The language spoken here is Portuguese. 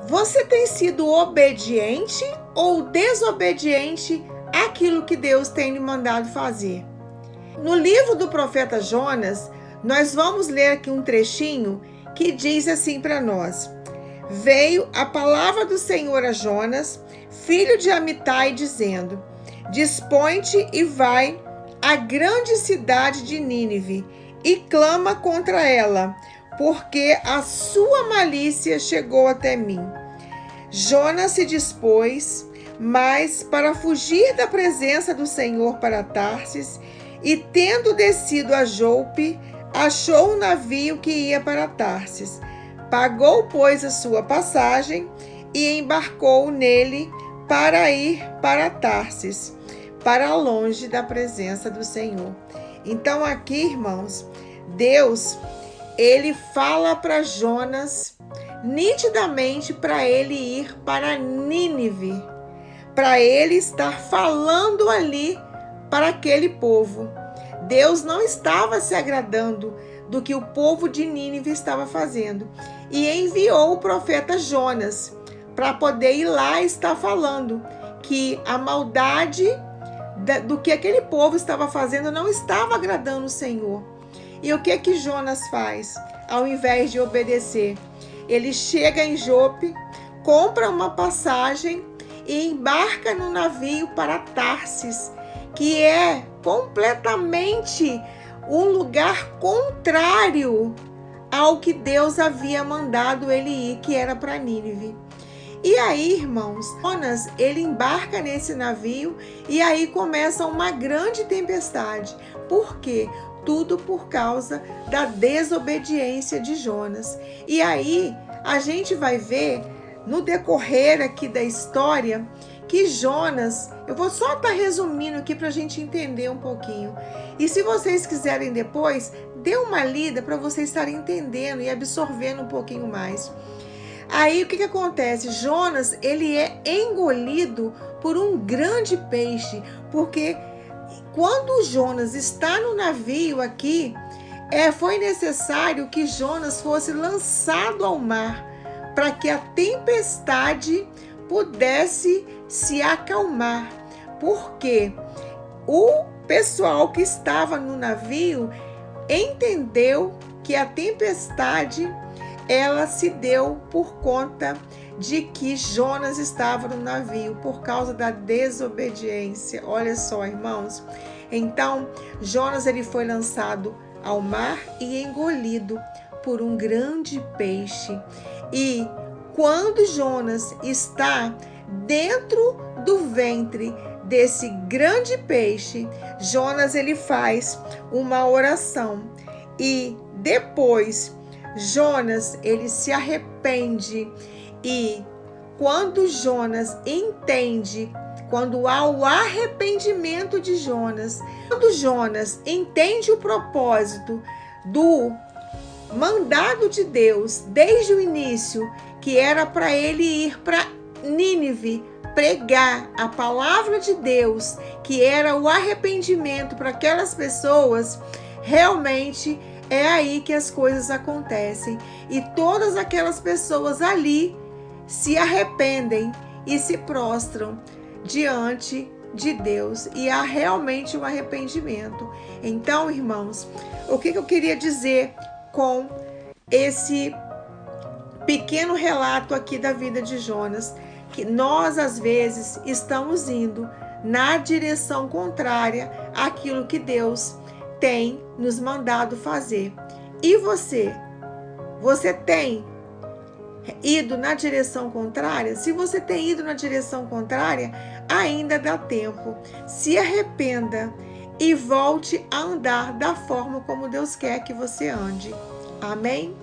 Você tem sido obediente ou desobediente àquilo que Deus tem lhe mandado fazer? No livro do profeta Jonas, nós vamos ler aqui um trechinho que diz assim para nós: Veio a palavra do Senhor a Jonas, filho de Amitai, dizendo: Dispõe-te e vai à grande cidade de Nínive e clama contra ela, porque a sua malícia chegou até mim. Jonas se dispôs, mas para fugir da presença do Senhor para Tarsis, e tendo descido a Jope, achou um navio que ia para Tarsis. Pagou, pois, a sua passagem e embarcou nele para ir para Tarsis, para longe da presença do Senhor. Então aqui, irmãos, Deus, ele fala para Jonas nitidamente para ele ir para Nínive, para ele estar falando ali para aquele povo. Deus não estava se agradando do que o povo de Nínive estava fazendo e enviou o profeta Jonas para poder ir lá e estar falando que a maldade do que aquele povo estava fazendo não estava agradando o Senhor. E o que Jonas faz? Ao invés de obedecer, ele chega em Jope, compra uma passagem e embarca no navio para Tarsis, que é completamente um lugar contrário ao que Deus havia mandado ele ir, que era para Nínive. E aí, irmãos, Jonas, ele embarca nesse navio e aí começa uma grande tempestade. Por quê? Tudo por causa da desobediência de Jonas. E aí, a gente vai ver no decorrer aqui da história que Jonas, eu vou só estar resumindo aqui para a gente entender um pouquinho. E se vocês quiserem depois, dê uma lida para vocês estarem entendendo e absorvendo um pouquinho mais. Aí o que acontece? Jonas, ele é engolido por um grande peixe, porque quando Jonas está no navio aqui, foi necessário que Jonas fosse lançado ao mar para que a tempestade pudesse se acalmar, porque o pessoal que estava no navio entendeu que a tempestade ela se deu por conta de que Jonas estava no navio, por causa da desobediência. Olha só, irmãos. Então, Jonas ele foi lançado ao mar e engolido por um grande peixe. E quando Jonas está dentro do ventre desse grande peixe, Jonas ele faz uma oração e depois Jonas ele se arrepende. E quando Jonas entende, quando há o arrependimento de Jonas, quando Jonas entende o propósito do mandado de Deus desde o início, que era para ele ir para Nínive, pregar a palavra de Deus, que era o arrependimento para aquelas pessoas, realmente é aí que as coisas acontecem. E todas aquelas pessoas ali se arrependem e se prostram diante de Deus. E há realmente um arrependimento. Então, irmãos, o que eu queria dizer com esse pequeno relato aqui da vida de Jonas? Que nós, às vezes, estamos indo na direção contrária àquilo que Deus tem nos mandado fazer. E você? Você tem ido na direção contrária? Se você tem ido na direção contrária, ainda dá tempo. Se arrependa e volte a andar da forma como Deus quer que você ande. Amém?